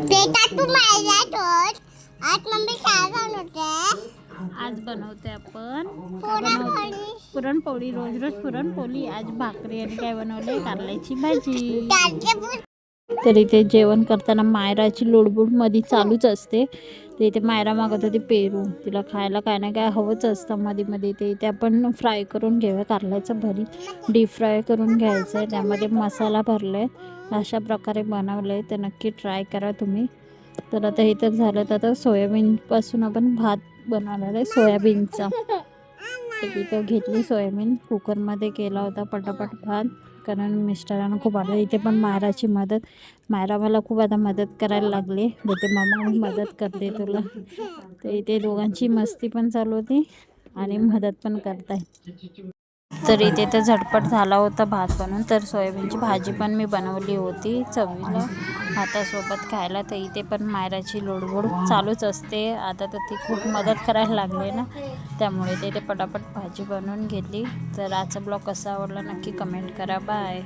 बेटा तू माझ्या तोच आज मम्मी काय बनवते? आज बनवते आपण पुरणपोळी. रोज रोज पुरणपोळी. आज भाकरी आणि काय बनवले? कारल्याची भाजी. तर इथे जेवण करताना मायराची लुडबुड मध्ये चालूच असते. तर इथे मायरा मागत होती पेरू. तिला खायला काय ना काय हवंच असतं मध्ये मध्ये. ते इथे आपण फ्राय करून घेऊया कारल्याचं भरीत. डीप फ्राय करून घ्यायचं आहे. त्यामध्ये मसाला भरला आहे. अशा प्रकारे बनवलं आहे. तर नक्की ट्राय करा तुम्ही. तर आता हे तर झालं. तर आता सोयाबीनपासून आपण भात बनवणार आहे सोयाबीनचा. तर इथं घेतली सोयाबीन. कुकरमध्ये केला होता पटापट भात. कारण मिस्टरांना खूप आवडतं. इथे पण मायराची मदत. मायरा मला खूप आता मदत करायला लागली. बोलते मम्मा मी मदत करते तुला. तर इथे दोघांची मस्ती पण चालू होती आणि मदत पण करताय. तर इथे तर झटपट झाला होता भात बनवून. तर सोयाबीनची भाजी पण मी बनवली होती चवीला भातासोबत खायला. तर इथे पण मायराची लुडबुड चालूच असते. आता तर ती खूप मदत करायला लागली ना, त्यामुळे ते पटापट भाजी बनवून घेतली. तर आजचा ब्लॉग कसा आवडला नक्की कमेंट करा. बाय.